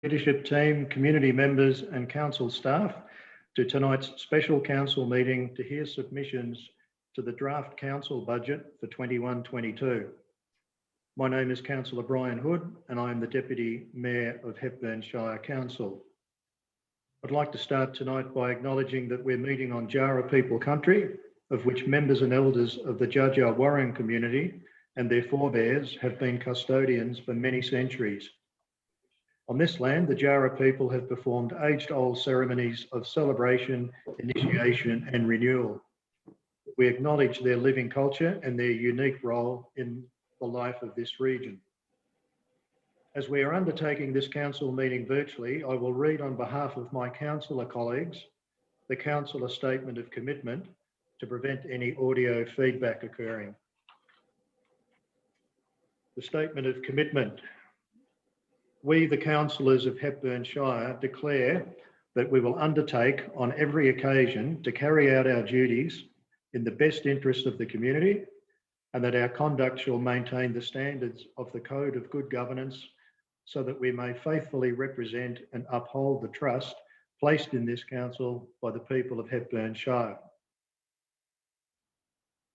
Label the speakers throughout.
Speaker 1: leadership team, community members and council staff to tonight's special council meeting to hear submissions to the draft council budget for 21-22. My name is Councillor Brian Hood and I am the Deputy Mayor of Hepburn Shire Council. I'd like to start tonight by acknowledging that we're meeting on Jara people country, of which members and elders of the Dja Dja Wurrung community and their forebears have been custodians for many centuries. On this land, the Jara people have performed age-old ceremonies of celebration, initiation and renewal. We acknowledge their living culture and their unique role in the life of this region. As we are undertaking this council meeting virtually, I will read on behalf of my councillor colleagues the councillor statement of commitment to prevent any audio feedback occurring. The statement of commitment. We, the councillors of Hepburn Shire, declare that we will undertake on every occasion to carry out our duties in the best interest of the community and that our conduct shall maintain the standards of the Code of Good Governance so that we may faithfully represent and uphold the trust placed in this council by the people of Hepburn Shire.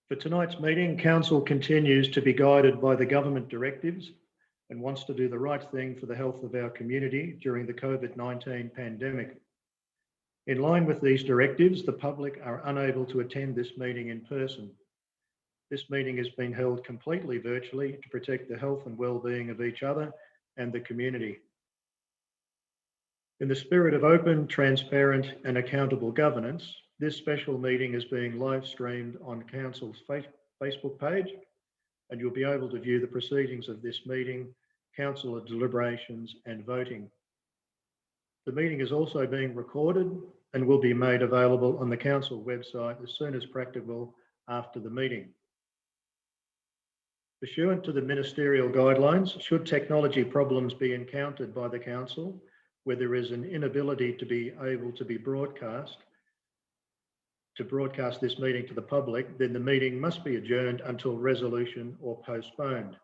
Speaker 1: For tonight's meeting, council continues to be guided by the government directives and wants to do the right thing for the health of our community during the COVID-19 pandemic. In line with these directives, the public are unable to attend this meeting in person. This meeting has been held completely virtually to protect the health and well-being of each other and the community. In the spirit of open, transparent and accountable governance, this special meeting is being live streamed on Council's Facebook page, and you'll be able to view the proceedings of this meeting, councillor deliberations and voting. The meeting is also being recorded and will be made available on the council website as soon as practicable after the meeting. Pursuant to the ministerial guidelines, should technology problems be encountered by the council where there is an inability to be able to broadcast this meeting to the public, then the meeting must be adjourned until resolution or postponed.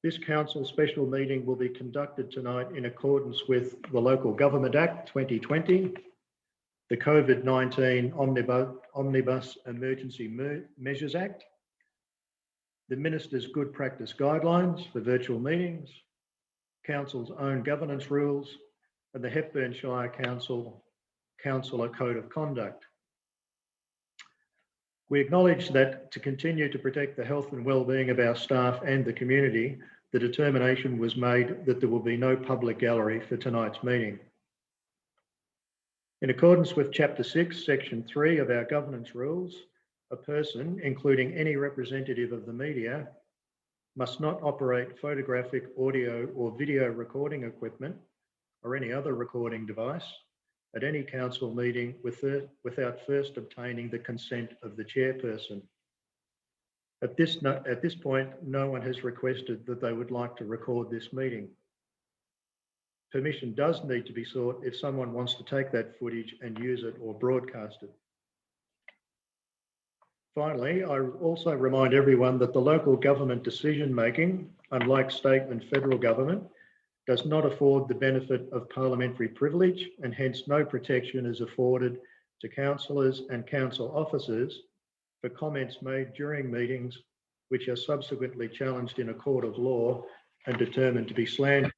Speaker 1: This council special meeting will be conducted tonight in accordance with the Local Government Act 2020, the COVID-19 Omnibus Emergency Measures Act, the Minister's Good Practice Guidelines for virtual meetings, Council's own governance rules, and the Hepburn Shire Council Councillor Code of Conduct. We acknowledge that to continue to protect the health and well-being of our staff and the community, the determination was made that there will be no public gallery for tonight's meeting. In accordance with Chapter 6, Section 3 of our governance rules, a person, including any representative of the media, must not operate photographic, audio or video recording equipment or any other recording device at any council meeting without first obtaining the consent of the chairperson. At this point, no one has requested that they would like to record this meeting. Permission does need to be sought if someone wants to take that footage and use it or broadcast it. Finally, I also remind everyone that the local government decision-making, unlike state and federal government, does not afford the benefit of parliamentary privilege and hence no protection is afforded to councillors and council officers for comments made during meetings which are subsequently challenged in a court of law and determined to be slanderous.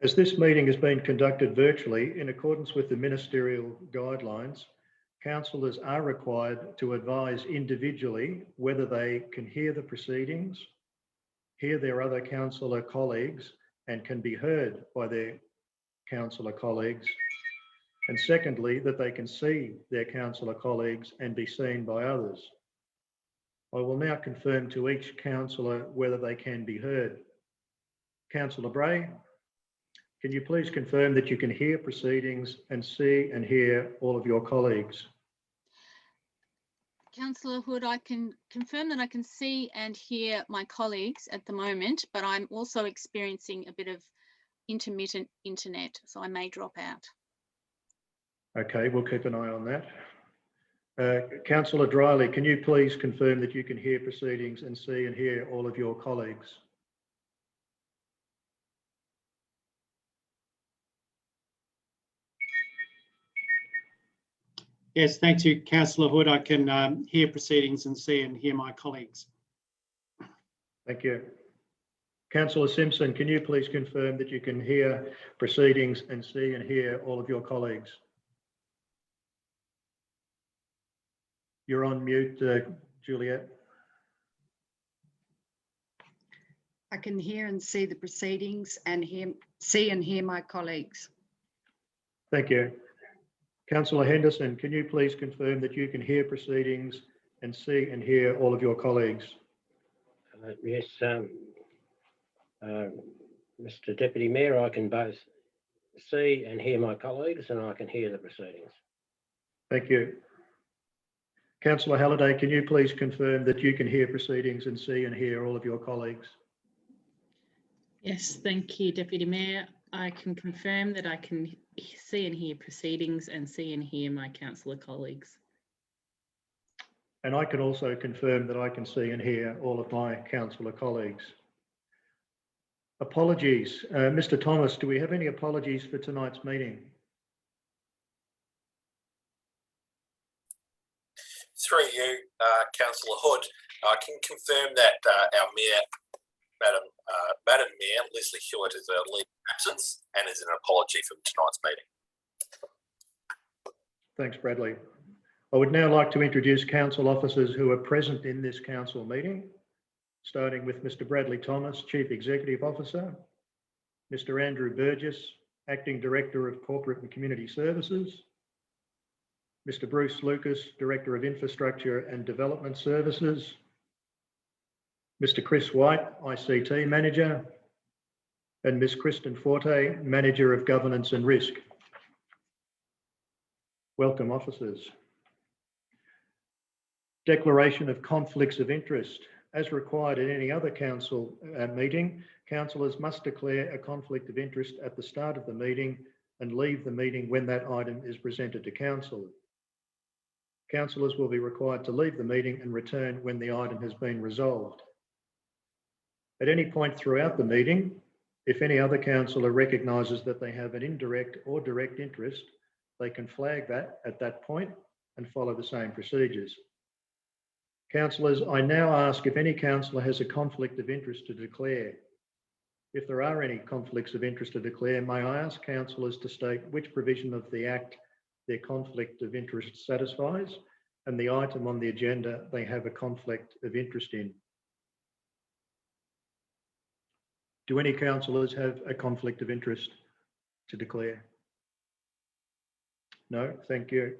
Speaker 1: As this meeting has been conducted virtually in accordance with the ministerial guidelines, councillors are required to advise individually whether they can hear the proceedings, hear their other councillor colleagues and can be heard by their councillor colleagues, and secondly, that they can see their councillor colleagues and be seen by others. I will now confirm to each councillor whether they can be heard. Councillor Bray, can you please confirm that you can hear proceedings and see and hear all of your colleagues?
Speaker 2: Councillor Hood, I can confirm that I can see and hear my colleagues at the moment, but I'm also experiencing a bit of intermittent internet, so I may drop out. Okay, we'll keep an eye on that. Councillor Dryly, can you please confirm that you can hear proceedings and see and hear all of your colleagues?
Speaker 3: Yes, thank you, Councillor Hood. I can hear proceedings and see and hear my colleagues.
Speaker 1: Thank you. Councillor Simpson, can you please confirm that you can hear proceedings and see and hear all of your colleagues? You're on mute, Juliet.
Speaker 4: I can hear and see the proceedings and see and hear my colleagues.
Speaker 1: Thank you. Councillor Henderson, can you please confirm that you can hear proceedings and see and hear all of your colleagues?
Speaker 5: Yes, Mr. Deputy Mayor, I can both see and hear my colleagues, and I can hear the proceedings.
Speaker 1: Thank you. Councillor Halliday, can you please confirm that you can hear proceedings and see and hear all of your colleagues?
Speaker 6: Yes, thank you, Deputy Mayor. I can confirm that I can see and hear proceedings and see and hear my councillor colleagues.
Speaker 1: And I can also confirm that I can see and hear all of my councillor colleagues. Apologies. Mr. Thomas, do we have any apologies for tonight's meeting?
Speaker 7: Through you, Councillor Hood, I can confirm that our Mayor, Madam Mayor, Leslie Hewitt, is a leave of absence and is an apology for tonight's meeting.
Speaker 1: Thanks, Bradley. I would now like to introduce council officers who are present in this council meeting, starting with Mr. Bradley Thomas, Chief Executive Officer, Mr. Andrew Burgess, Acting Director of Corporate and Community Services, Mr. Bruce Lucas, Director of Infrastructure and Development Services, Mr. Chris White, ICT Manager, and Ms. Kristen Forte, Manager of Governance and Risk. Welcome, officers. Declaration of conflicts of interest. As required in any other council meeting, councillors must declare a conflict of interest at the start of the meeting and leave the meeting when that item is presented to council. Councillors will be required to leave the meeting and return when the item has been resolved. At any point throughout the meeting, if any other councillor recognises that they have an indirect or direct interest, they can flag that at that point and follow the same procedures. Councillors, I now ask if any councillor has a conflict of interest to declare. If there are any conflicts of interest to declare, may I ask councillors to state which provision of the Act their conflict of interest satisfies and the item on the agenda they have a conflict of interest in. Do any councillors have a conflict of interest to declare? No, thank you.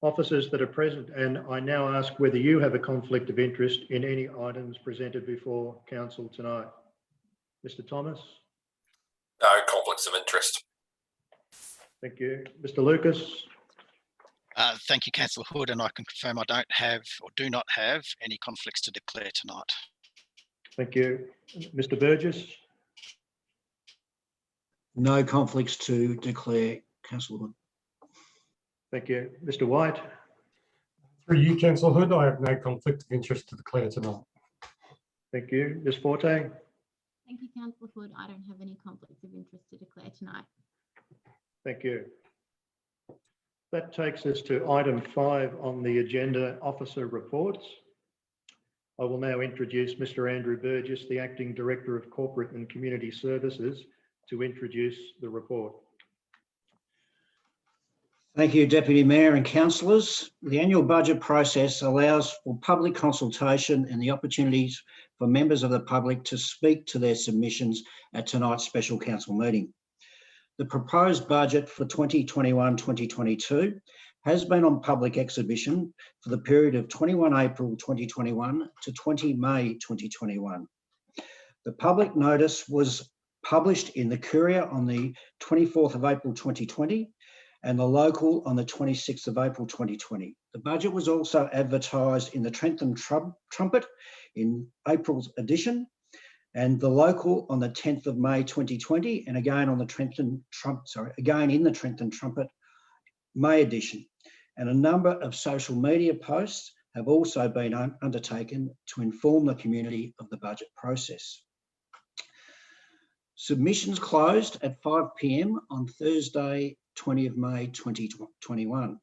Speaker 1: Officers that are present, and I now ask whether you have a conflict of interest in any items presented before council tonight. Mr. Thomas?
Speaker 7: No conflicts of interest.
Speaker 1: Thank you. Mr. Lucas?
Speaker 8: Thank you, Councillor Hood, and I can confirm I don't have or do not have any conflicts to declare tonight.
Speaker 1: Thank you. Mr. Burgess?
Speaker 9: No conflicts to declare, Councillor Hood.
Speaker 1: Thank you. Mr. White?
Speaker 10: Through you, Councillor Hood, I have no conflict of interest to declare tonight.
Speaker 1: Thank you. Ms. Forte?
Speaker 11: Thank you, Councillor Hood. I don't have any conflicts of interest to declare tonight.
Speaker 1: Thank you. That takes us to item 5 on the agenda, officer reports. I will now introduce Mr. Andrew Burgess, the Acting Director of Corporate and Community Services, to introduce the report.
Speaker 9: Thank you, Deputy Mayor and councillors. The annual budget process allows for public consultation and the opportunities for members of the public to speak to their submissions at tonight's special council meeting. The proposed budget for 2021-2022 has been on public exhibition for the period of 21 April 2021 to 20 May 2021. The public notice was published in the Courier on the 24th of April 2020 and the Local on the 26th of April 2020. The budget was also advertised in the Trentham Trumpet in April's edition and the Local on the 10th of May 2020 and again on the again in the Trentham Trumpet May edition. And a number of social media posts have also been undertaken to inform the community of the budget process. Submissions closed at 5 p.m. on Thursday, 20 May 2021.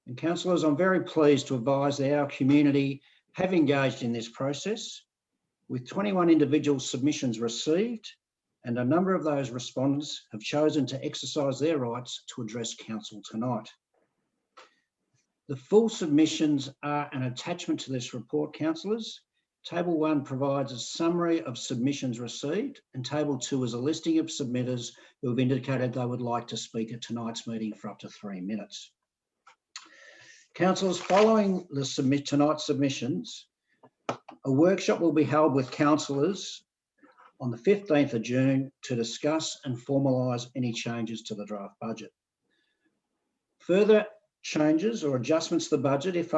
Speaker 9: And councillors, I'm very pleased to advise that our community have engaged in this process with 21 individual submissions received, and a number of those respondents have chosen to exercise their rights to address council tonight. The full submissions are an attachment to this report, councillors. Table 1 provides a summary of submissions received, and Table 2 is a listing of submitters who have indicated they would like to speak at tonight's meeting for up to 3 minutes. Councillors, following the tonight's submissions, a workshop will be held with councillors on the 15th of June to discuss and formalise any changes to the draft budget. Further changes or adjustments to the budget, if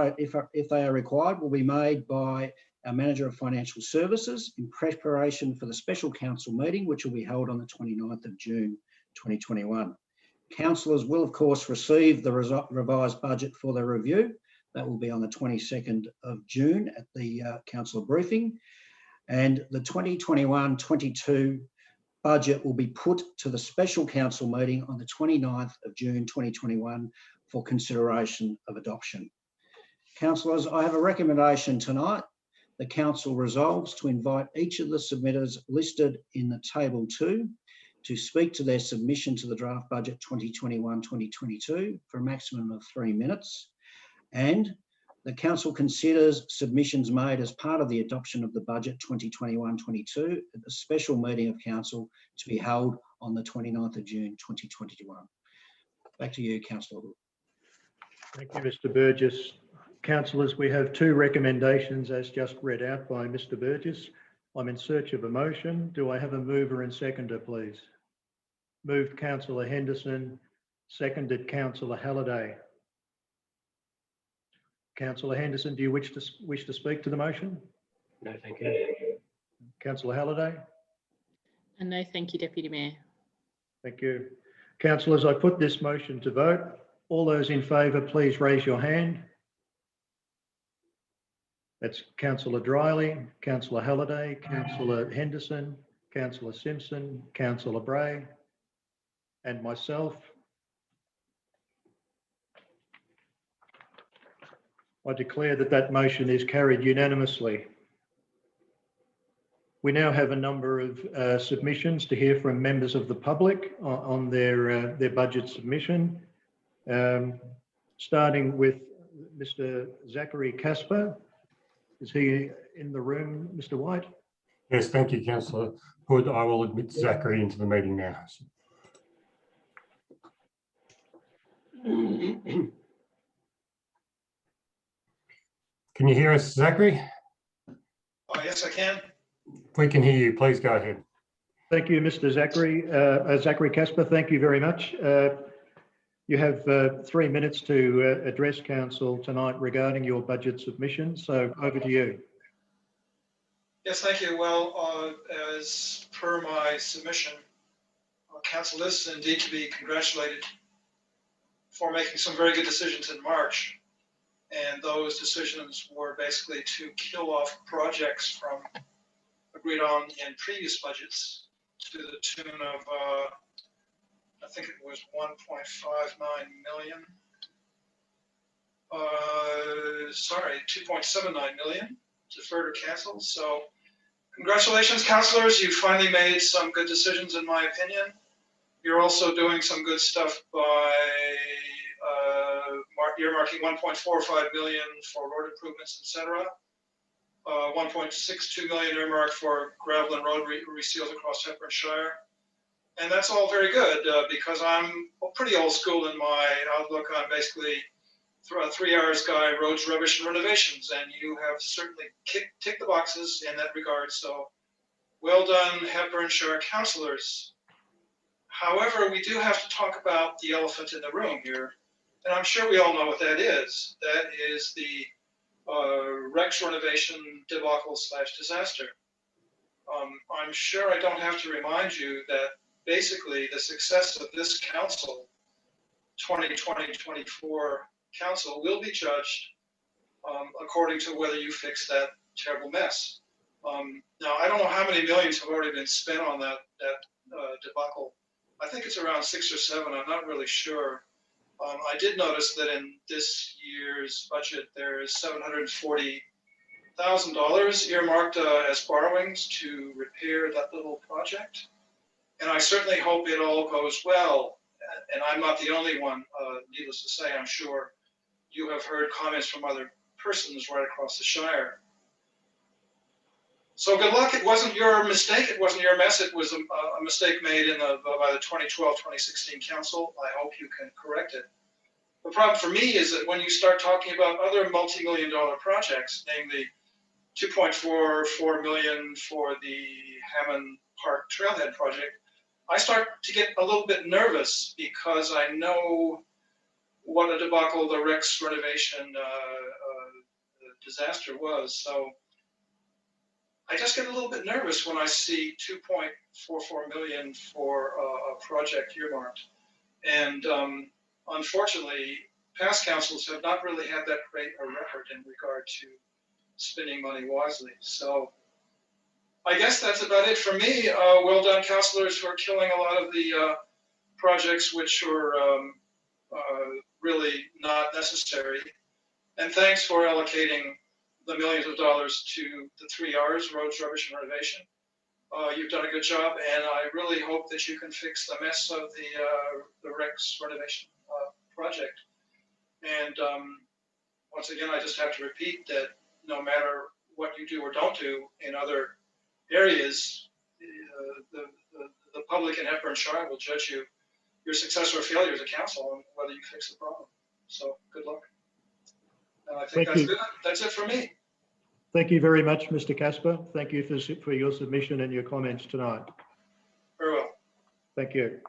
Speaker 9: they are required, will be made by our Manager of Financial Services in preparation for the special council meeting, which will be held on the 29th of June 2021. Councillors will, of course, receive the revised budget for their review. That will be on the 22nd of June at the council briefing. And the 2021-22 budget will be put to the special council meeting on the 29th of June 2021 for consideration of adoption. Councillors, I have a recommendation tonight. The council resolves to invite each of the submitters listed in the table 2 to speak to their submission to the draft budget 2021-2022 for a maximum of 3 minutes. And the council considers submissions made as part of the adoption of the budget 2021-22 at the special meeting of council to be held on the 29th of June 2021. Back to you, Councillor Hood.
Speaker 1: Thank you, Mr. Burgess. Councillors, we have 2 recommendations as just read out by Mr. Burgess. I'm in search of a motion. Do I have a mover and seconder, please? Moved Councillor Henderson, seconded Councillor Halliday. Councillor Henderson, do you wish to speak to the motion?
Speaker 5: No, thank you.
Speaker 1: Councillor Halliday?
Speaker 6: And no, thank you, Deputy Mayor.
Speaker 1: Thank you. Councillors, I put this motion to vote. All those in favour, please raise your hand. That's Councillor Driley, Councillor Halliday, Councillor Henderson, Councillor Simpson, Councillor Bray, and myself. I declare that that motion is carried unanimously. We now have a number of submissions to hear from members of the public on their budget submission. Starting with Mr. Zachary Casper. Is he in the room, Mr. White?
Speaker 10: Yes, thank you, Councillor Hood. I will admit Zachary into the meeting now. Can you hear us, Zachary?
Speaker 12: Oh, yes, I can.
Speaker 10: We can hear you. Please go ahead.
Speaker 1: Thank you, Mr. Zachary. Zachary Casper, thank you very much. You have 3 minutes to address council tonight regarding your budget submission. So over to you.
Speaker 12: Yes, thank you. Well, as per my submission, council is indeed to be congratulated for making some very good decisions in March. And those decisions were basically to kill off projects from agreed on in previous budgets to the tune of I think it was 1.59 million. Sorry, 2.79 million deferred or canceled. So congratulations, councillors. You finally made some good decisions, in my opinion. You're also doing some good stuff by earmarking 1.45 million for road improvements, etc. 1.62 million earmarked for gravel and road reseals across Hepburnshire. And that's all very good because I'm pretty old school in my outlook on basically 3 R's guy, roads, rubbish, and renovations. And you have certainly ticked the boxes in that regard. So well done, Hepburnshire councillors. However, we do have to talk about the elephant in the room here. And I'm sure we all know what that is. That is the Rex renovation debacle / disaster. I'm sure I don't have to remind you that basically the success of this council, 2020-24 council, will be judged according to whether you fix that terrible mess. Now, I don't know how many millions have already been spent on that debacle I think it's around 6 or 7. I'm not really sure. I did notice that in this year's budget, there is $740,000 earmarked as borrowings to repair that little project. And I certainly hope it all goes well. And I'm not the only one, needless to say, I'm sure you have heard comments from other persons right across the Shire. So good luck. It wasn't your mistake. It wasn't your mess. It was a mistake made by the 2012-2016 council. I hope you can correct it. The problem for me is that when you start talking about other multi-million-dollar projects, namely 2.44 million for the Hammond Park Trailhead project, I start to get a little bit nervous because I know what a debacle the Rex renovation disaster was. So I just get a little bit nervous when I see 2.44 million for a project earmarked. And unfortunately, past councils have not really had that great a record in regard to spending money wisely. So I guess that's about it for me. Well done, councillors, for killing a lot of the projects which were really not necessary. And thanks for allocating the millions of dollars to the 3 R's, roads, rubbish, and renovation. You've done a good job, and I really hope that you can fix the mess of the Rex renovation project. And once again, I just have to repeat that no matter what you do or don't do in other areas, the public in Hepburn Shire will judge your success or failure as a council on whether you fix the problem. So good luck. And I think
Speaker 1: Thank you.
Speaker 12: good. That's it for me.
Speaker 1: Thank you very much, Mr. Casper. Thank you for your submission and your comments tonight.
Speaker 12: Very well.
Speaker 1: Thank you.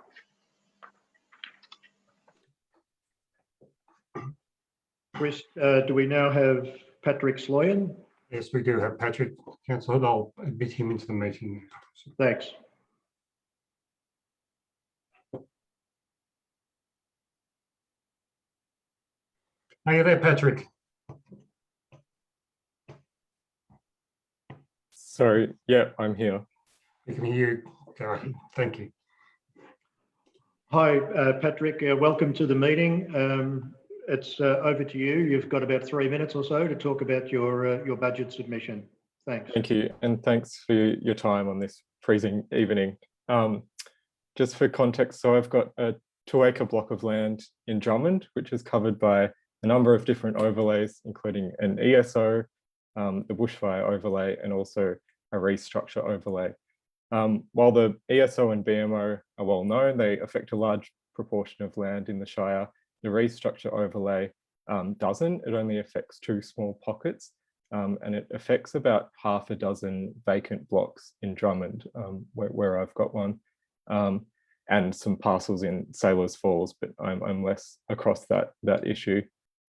Speaker 1: Chris, do we now have Patrick Sloyan?
Speaker 10: Yes, we do have Patrick. Councillor Hood, I'll admit him into the meeting.
Speaker 1: Thanks.
Speaker 10: Are you there, Patrick?
Speaker 13: Sorry, yeah, I'm here.
Speaker 10: We can hear you. Go ahead. Thank you.
Speaker 1: Hi, Patrick. Welcome to the meeting. It's over to you. You've got about 3 minutes or so to talk about your budget submission. Thanks.
Speaker 13: Thank you, and thanks for your time on this freezing evening. Just for context, so I've got a 2-acre block of land in Drummond, which is covered by a number of different overlays, including an ESO, the bushfire overlay, and also a restructure overlay. While the ESO and BMO are well known, they affect a large proportion of land in the Shire. The restructure overlay doesn't. It only affects 2 small pockets, and it affects about half a dozen vacant blocks in Drummond, where I've got one, and some parcels in Sailors Falls, but I'm less across that issue.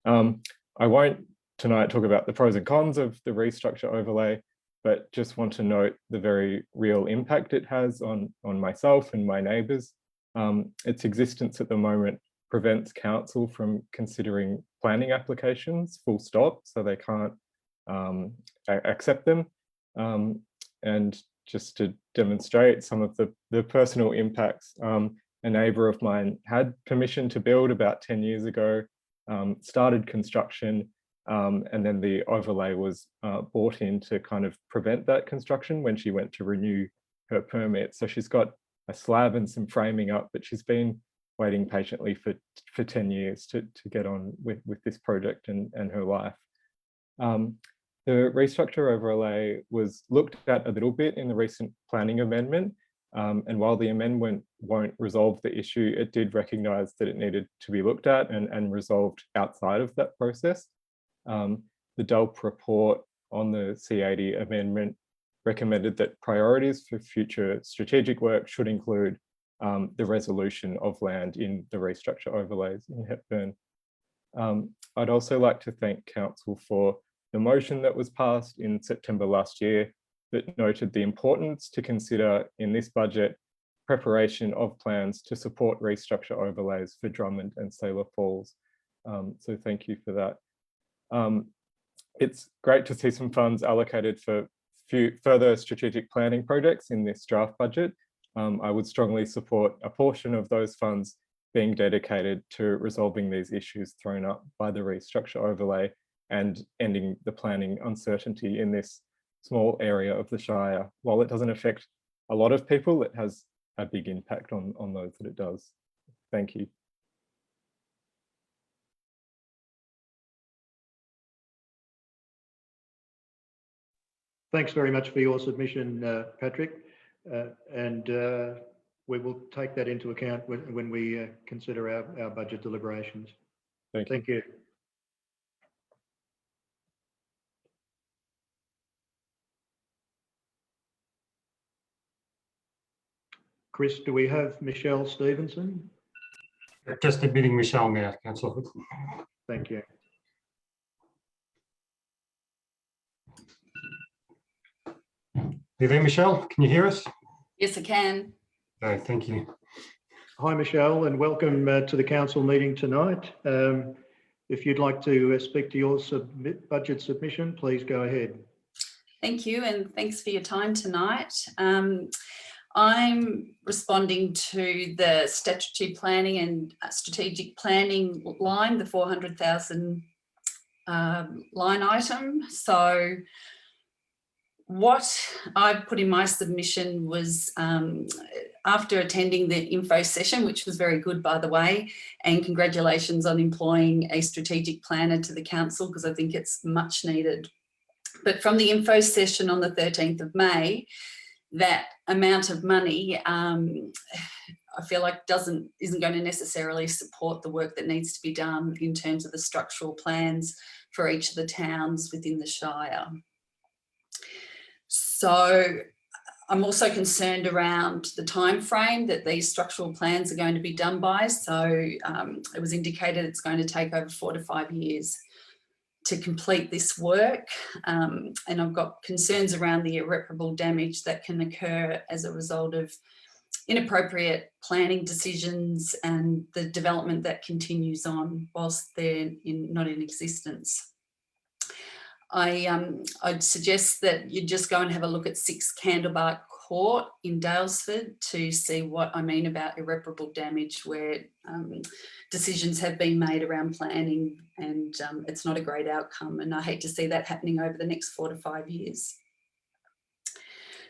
Speaker 13: I won't tonight talk about the pros and cons of the restructure overlay, but just want to note the very real impact it has on myself and my neighbours. Its existence at the moment prevents council from considering planning applications full stop, so they can't accept them. And just to demonstrate some of the personal impacts, a neighbour of mine had permission to build about 10 years ago, started construction, and then the overlay was brought in to kind of prevent that construction when she went to renew her permit. So she's got a slab and some framing up, but she's been waiting patiently for 10 years to get on with this project and her life. The restructure overlay was looked at a little bit in the recent planning amendment, and while the amendment won't resolve the issue, it did recognise that it needed to be looked at and resolved outside of that process. The DELP report on the C80 amendment recommended that priorities for future strategic work should include the resolution of land in the restructure overlays in Hepburn. I'd also like to thank Council for the motion that was passed in September last year that noted the importance to consider in this budget preparation of plans to support restructure overlays for Drummond and Sailor Falls. So thank you for that. It's great to see some funds allocated for further strategic planning projects in this draft budget. I would strongly support a portion of those funds being dedicated to resolving these issues thrown up by the restructure overlay and ending the planning uncertainty in this small area of the Shire. While it doesn't affect a lot of people, it has a big impact on those that it does. Thank you.
Speaker 1: Thanks very much for your submission, Patrick. And we will take that into account when we consider our budget deliberations.
Speaker 13: Thank you.
Speaker 1: Thank you. Chris, do we have Michelle Stevenson?
Speaker 10: Just admitting Michelle now, Councillor Hood.
Speaker 1: Thank you.
Speaker 10: You there, Michelle? Can you hear us?
Speaker 14: Yes, I can.
Speaker 10: Okay, thank you.
Speaker 1: Hi, Michelle, and welcome to the council meeting tonight. If you'd like to speak to your budget submission, please go ahead.
Speaker 14: Thank you, and thanks for your time tonight. I'm responding to the statutory planning and strategic planning line, the 400,000 line item. So what I put in my submission was after attending the info session, which was very good, by the way, and congratulations on employing a strategic planner to the council, because I think it's much needed. But from the info session on the 13th of May, that amount of money, I feel like isn't going to necessarily support the work that needs to be done in terms of the structural plans for each of the towns within the Shire. So I'm also concerned around the time frame that these structural plans are going to be done by. So it was indicated it's going to take over 4 to 5 years to complete this work. And I've got concerns around the irreparable damage that can occur as a result of inappropriate planning decisions and the development that continues on whilst they're not in existence. I'd suggest that you just go and have a look at 6 Candlebark Court in Daylesford to see what I mean about irreparable damage, where decisions have been made around planning and it's not a great outcome. And I hate to see that happening over the next 4 to 5 years.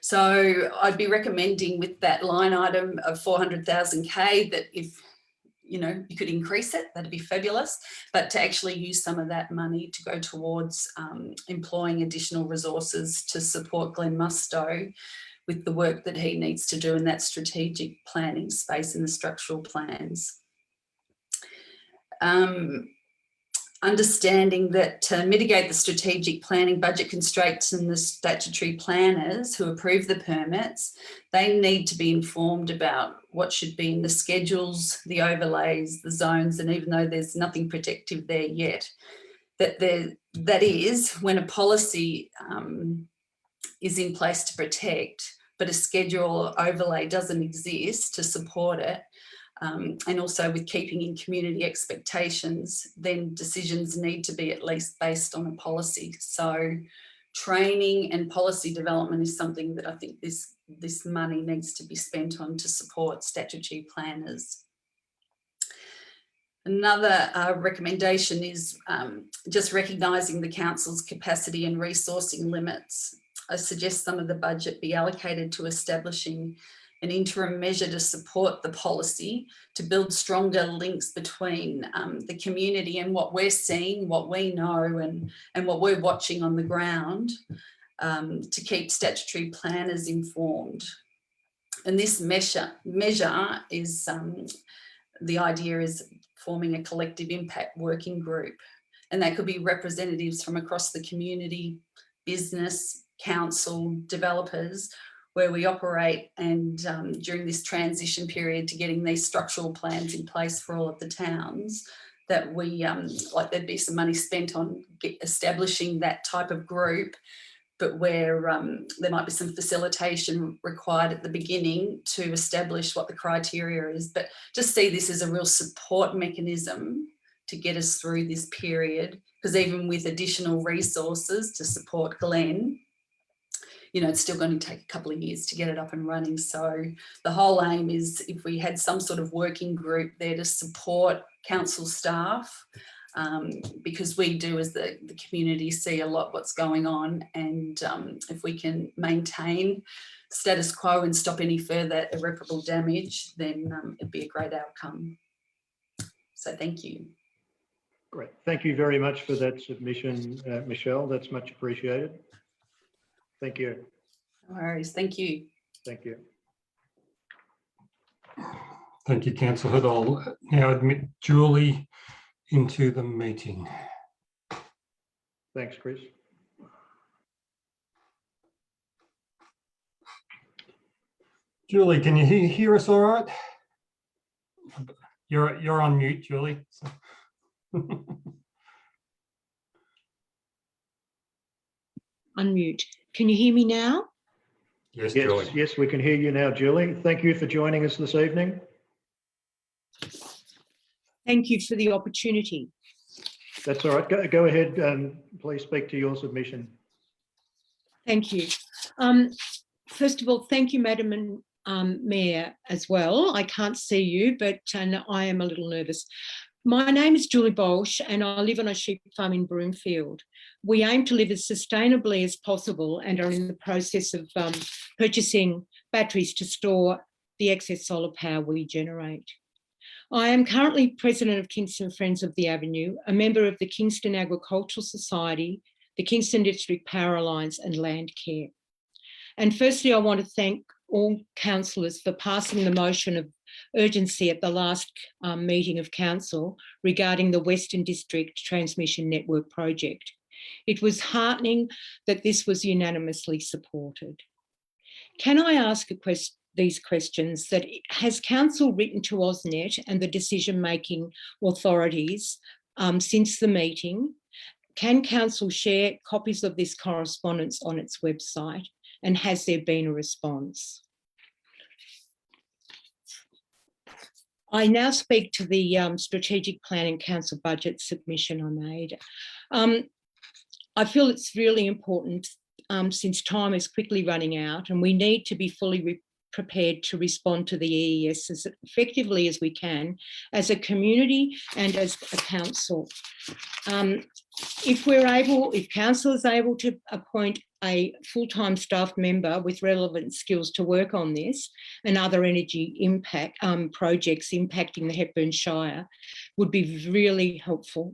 Speaker 14: So I'd be recommending with that line item of 400,000K that if you could increase it, that'd be fabulous, but to actually use some of that money to go towards employing additional resources to support Glenn Mustoe with the work that he needs to do in that strategic planning space in the structural plans. Understanding that to mitigate the strategic planning budget constraints and the statutory planners who approve the permits, they need to be informed about what should be in the schedules, the overlays, the zones, and even though there's nothing protective there yet, that is when a policy is in place to protect, but a schedule overlay doesn't exist to support it, and also with keeping in community expectations, then decisions need to be at least based on a policy. So training and policy development is something that I think this money needs to be spent on to support statutory planners. Another recommendation is just recognising the council's capacity and resourcing limits. I suggest some of the budget be allocated to establishing an interim measure to support the policy, to build stronger links between the community and what we're seeing, what we know, and what we're watching on the ground, to keep statutory planners informed. And this measure is, the idea is forming a collective impact working group. And that could be representatives from across the community, business, council, developers, where we operate, and during this transition period to getting these structural plans in place for all of the towns, that we, like there'd be some money spent on establishing that type of group, but where there might be some facilitation required at the beginning to establish what the criteria is, but just see this as a real support mechanism to get us through this period, because even with additional resources to support Glenn, it's still going to take a couple of years to get it up and running. So the whole aim is if we had some sort of working group there to support council staff, because we do as the community see a lot what's going on, and if we can maintain status quo and stop any further irreparable damage, then it'd be a great outcome. So thank you.
Speaker 1: Great. Thank you very much for that submission, Michelle. That's much appreciated. Thank you.
Speaker 14: No worries. Thank you.
Speaker 1: Thank you.
Speaker 10: Thank you, Councillor Hood. I'll now admit Julie into the meeting.
Speaker 1: Thanks, Chris.
Speaker 10: Julie, can you hear us all right? You're on mute, Julie.
Speaker 15: Unmute. Can you hear me now?
Speaker 10: Yes,
Speaker 1: Yes,
Speaker 10: Julie.
Speaker 1: yes, we can hear you now, Julie. Thank you for joining us this evening.
Speaker 15: Thank you for the opportunity.
Speaker 1: That's all right. Go ahead and please speak to your submission.
Speaker 15: Thank you. First of all, thank you, Madam Mayor, as well. I can't see you, but I am a little nervous. My name is Julie Bolsh and I live on a sheep farm in Broomfield. We aim to live as sustainably as possible and are in the process of purchasing batteries to store the excess solar power we generate. I am currently President of Kingston Friends of the Avenue, a member of the Kingston Agricultural Society, the Kingston District Power Alliance and Landcare. And firstly, I want to thank all councillors for passing the motion of urgency at the last meeting of council regarding the Western District Transmission Network project. It was heartening that this was unanimously supported. Can I ask these questions? That has council written to AusNet and the decision-making authorities since the meeting? Can council share copies of this correspondence on its website? And has there been a response? I now speak to the strategic plan and council budget submission I made. I feel it's really important since time is quickly running out and we need to be fully prepared to respond to the EES as effectively as we can as a community and as a council. If council is able to appoint a full-time staff member with relevant skills to work on this and other energy impact projects impacting the Hepburn Shire would be really helpful.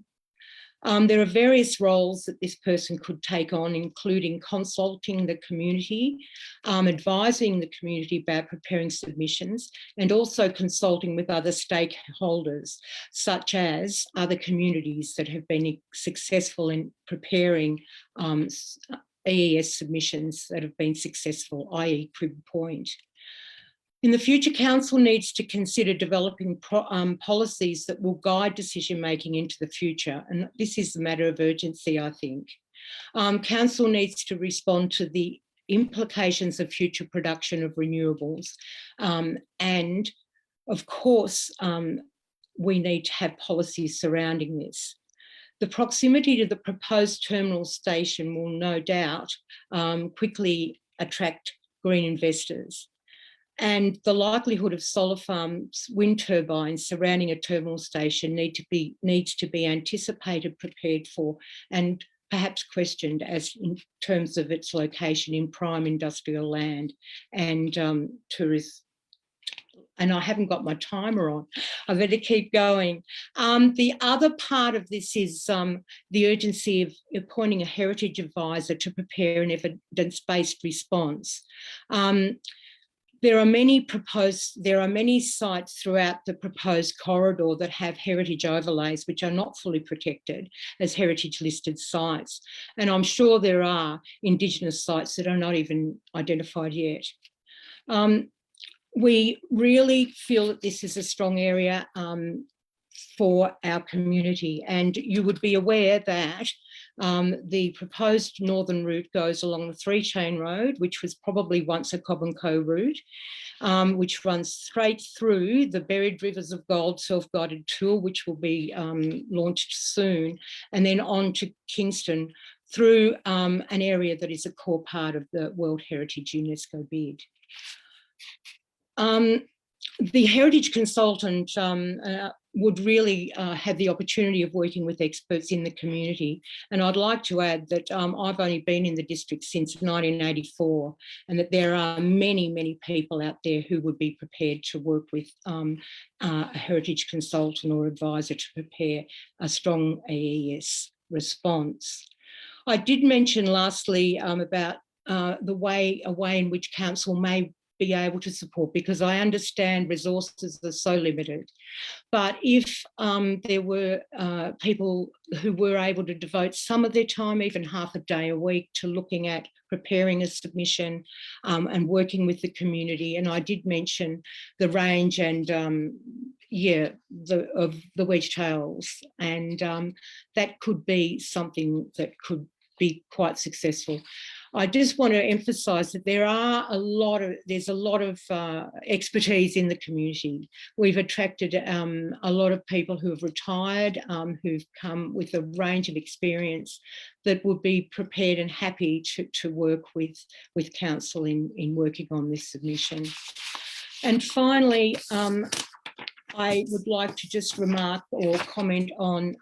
Speaker 15: There are various roles that this person could take on, including consulting the community, advising the community about preparing submissions, and also consulting with other stakeholders, such as other communities that have been successful in preparing EES submissions that have been successful, i.e. Crib Point. In the future, council needs to consider developing policies that will guide decision-making into the future. And this is a matter of urgency, I think. Council needs to respond to the implications of future production of renewables. And of course, we need to have policies surrounding this. The proximity to the proposed terminal station will no doubt quickly attract green investors. And the likelihood of solar farms, wind turbines surrounding a terminal station needs to be anticipated, prepared for, and perhaps questioned as in terms of its location in prime industrial land and tourist. And I haven't got my timer on. I better keep going. The other part of this is the urgency of appointing a heritage advisor to prepare an evidence-based response. There are many sites throughout the proposed corridor that have heritage overlays which are not fully protected as heritage listed sites. And I'm sure there are Indigenous sites that are not even identified yet. We really feel that this is a strong area for our community, and you would be aware that the proposed northern route goes along the 3 Chain Road, which was probably once a Cobb & Co route, which runs straight through the Buried Rivers of Gold self-guided tour, which will be launched soon, and then on to Kingston through an area that is a core part of the World Heritage UNESCO bid. The heritage consultant would really have the opportunity of working with experts in the community. And I'd like to add that I've only been in the district since 1984, and that there are many, many people out there who would be prepared to work with a heritage consultant or advisor to prepare a strong AES response. I did mention lastly about a way in which council may be able to support, because I understand resources are so limited. But if there were people who were able to devote some of their time, even half a day a week, to looking at preparing a submission and working with the community. And I did mention the range and of the wedge tails, and that could be something that could be quite successful. I just want to emphasise that there's a lot of expertise in the community. We've attracted a lot of people who have retired, who've come with a range of experience that would be prepared and happy to work with council in working on this submission. And finally, I would like to just remark or comment on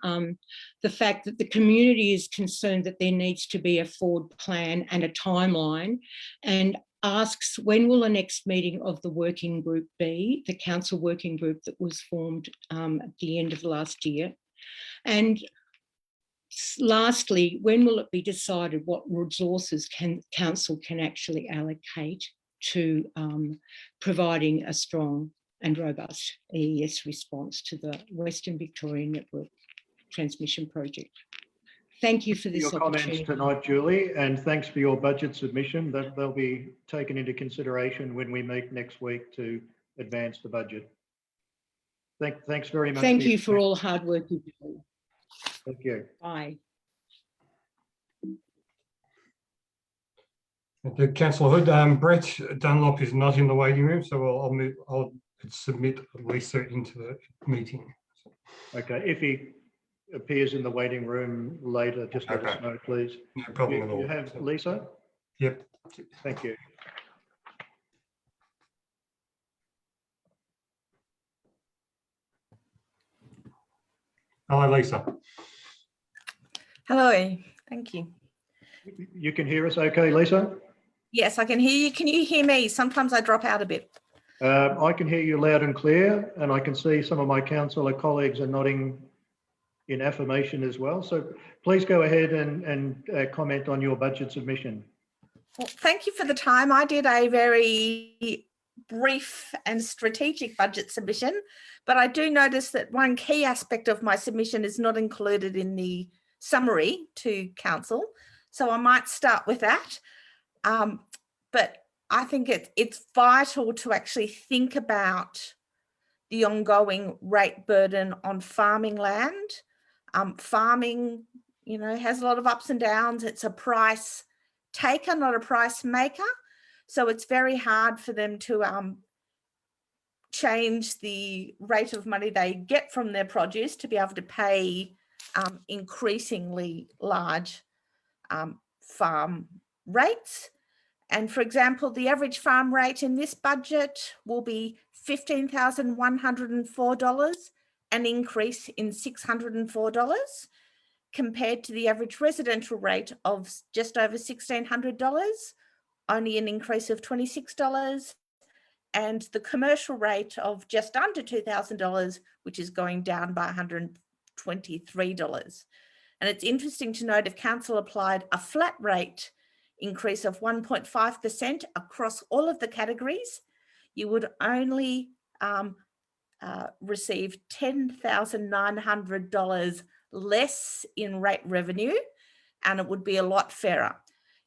Speaker 15: the fact that the community is concerned that there needs to be a forward plan and a timeline, and asks when will the next meeting of the working group be, the council working group that was formed at the end of last year. And lastly, when will it be decided what resources council can actually allocate to providing a strong and robust AES response to the Western Victorian Network Transmission Project. Thank you for this opportunity.
Speaker 1: Your comments tonight, Julie, and thanks for your budget submission. That they'll be taken into consideration when we meet next week to advance the budget. Thanks very much.
Speaker 15: Thank you for all hard work you do.
Speaker 1: Thank you.
Speaker 15: Bye.
Speaker 10: Thank you, Councillor Hood. Brett Dunlop is not in the waiting room, so I'll submit Lisa into the meeting.
Speaker 1: Okay, if he appears in the waiting room later, just let us know, please.
Speaker 10: No problem at all.
Speaker 1: You have Lisa?
Speaker 10: Yep.
Speaker 1: Thank you.
Speaker 10: Hello, Lisa.
Speaker 16: Hello, thank you.
Speaker 1: You can hear us okay, Lisa?
Speaker 16: Yes, I can hear you. Can you hear me? Sometimes I drop out a bit.
Speaker 1: I can hear you loud and clear, and I can see some of my councillor colleagues are nodding in affirmation as well. So please go ahead and comment on your budget submission.
Speaker 16: Well, thank you for the time. I did a very brief and strategic budget submission, but I do notice that one key aspect of my submission is not included in the summary to council. So I might start with that. But I think it's vital to actually think about the ongoing rate burden on farming land. Farming, has a lot of ups and downs. It's a price taker, not a price maker. So it's very hard for them to change the rate of money they get from their produce to be able to pay increasingly large farm rates. And for example, the average farm rate in this budget will be $15,104, an increase in $604, compared to the average residential rate of just over $1,600, only an increase of $26, and the commercial rate of just under $2,000, which is going down by $123. And it's interesting to note if council applied a flat rate increase of 1.5% across all of the categories, you would only receive $10,900 less in rate revenue, and it would be a lot fairer.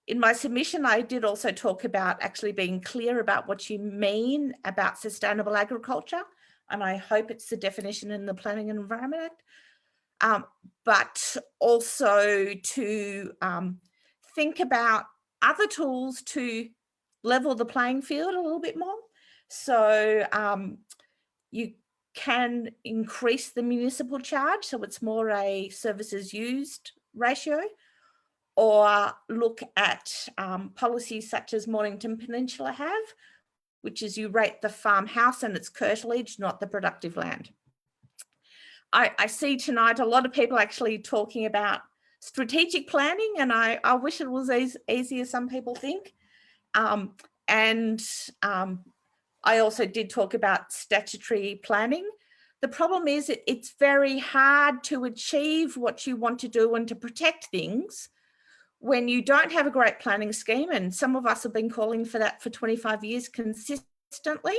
Speaker 16: In my submission, I did also talk about actually being clear about what you mean about sustainable agriculture, and I hope it's the definition in the Planning and Environment Act, but also to think about other tools to level the playing field a little bit more. So you can increase the municipal charge, so it's more a services used ratio, or look at policies such as Mornington Peninsula have, which is you rate the farmhouse and its curtilage, not the productive land. I see tonight a lot of people actually talking about strategic planning, and I wish it was as easy as some people think. I also did talk about statutory planning. The problem is it's very hard to achieve what you want to do and to protect things when you don't have a great planning scheme. And some of us have been calling for that for 25 years consistently.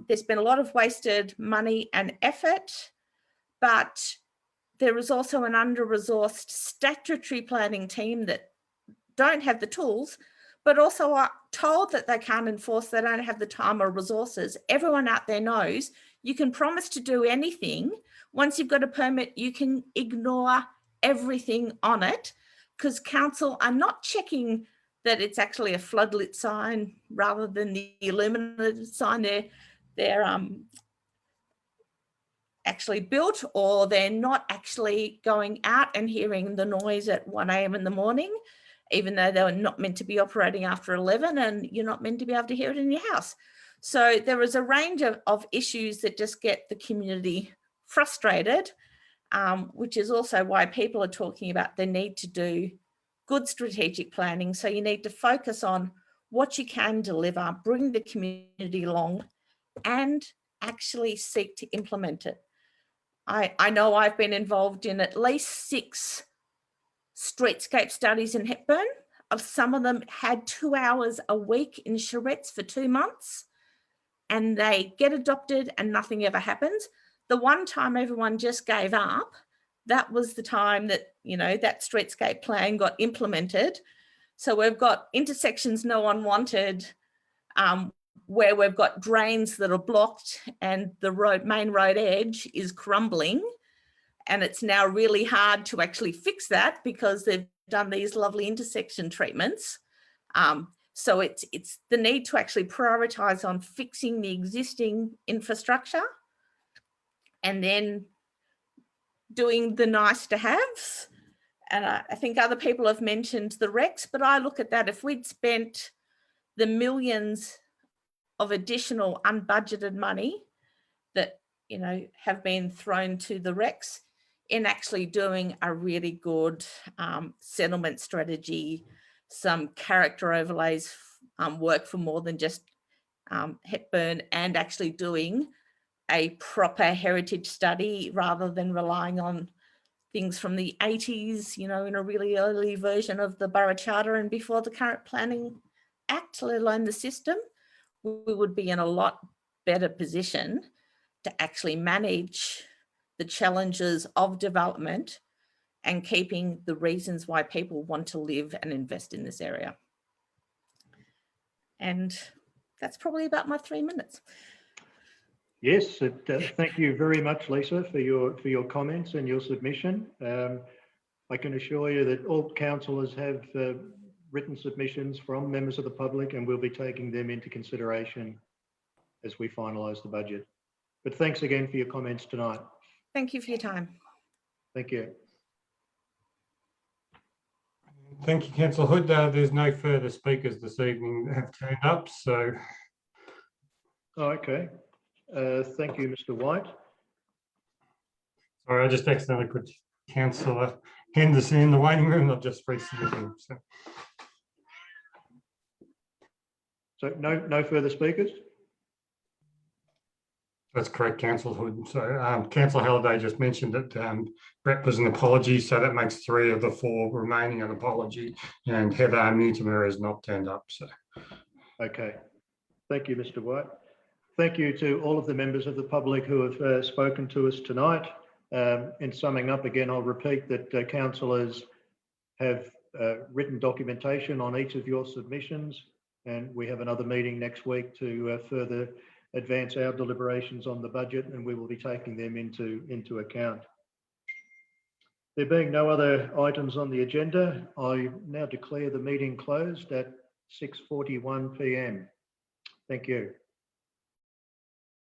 Speaker 16: There's been a lot of wasted money and effort, but there is also an under-resourced statutory planning team that don't have the tools, but also are told that they can't enforce, they don't have the time or resources. Everyone out there knows you can promise to do anything. Once you've got a permit, you can ignore everything on it because council are not checking that it's actually a floodlit sign rather than the illuminated sign they're actually built, or they're not actually going out and hearing the noise at 1 a.m. in the morning, even though they were not meant to be operating after 11 and you're not meant to be able to hear it in your house. So there is a range of issues that just get the community frustrated, which is also why people are talking about the need to do good strategic planning. So you need to focus on what you can deliver, bring the community along, and actually seek to implement it. I know I've been involved in at least 6 streetscape studies in Hepburn. Some of them had 2 hours a week in charrettes for 2 months, and they get adopted and nothing ever happens. The one time everyone just gave up, that was the time that, you know, that streetscape plan got implemented. So we've got intersections no one wanted, where we've got drains that are blocked and the main road edge is crumbling. And it's now really hard to actually fix that because they've done these lovely intersection treatments. So it's the need to actually prioritise on fixing the existing infrastructure and then doing the nice to haves. And I think other people have mentioned the Rex, but I look at that, if we'd spent the millions of additional unbudgeted money that, you know, have been thrown to the Rex in actually doing a really good settlement strategy, some character overlays, work for more than just Hepburn, and actually doing a proper heritage study rather than relying on things from the 80s, you know, in a really early version of the Borough Charter and before the current Planning Act, let alone the system, we would be in a lot better position to actually manage the challenges of development and keeping the reasons why people want to live and invest in this area. And that's probably about my 3 minutes.
Speaker 1: Yes, thank you very much, Lisa, for your comments and your submission. I can assure you that all councillors have written submissions from members of the public, and we'll be taking them into consideration as we finalise the budget. But thanks again for your comments tonight.
Speaker 16: Thank you for your time.
Speaker 1: Thank you.
Speaker 10: Thank you, Councillor Hood. There's no further speakers this evening that have turned up, so.
Speaker 1: Oh, okay. Thank you, Mr. White.
Speaker 10: Sorry, I just accidentally put Councillor Henderson in the waiting room. I've just resubmitted him.
Speaker 1: So no further speakers?
Speaker 10: That's correct, Councillor Hood. So Councillor Halliday just mentioned that Brett was an apology, so that makes 3 of the 4 remaining an apology, and Heather Mutimer has not turned up. So,
Speaker 1: okay. Thank you, Mr. White. Thank you to all of the members of the public who have spoken to us tonight. In summing up again, I'll repeat that councillors have written documentation on each of your submissions, and we have another meeting next week to further advance our deliberations on the budget, and we will be taking them into account. There being no other items on the agenda, I now declare the meeting closed at 6:41 p.m. Thank you.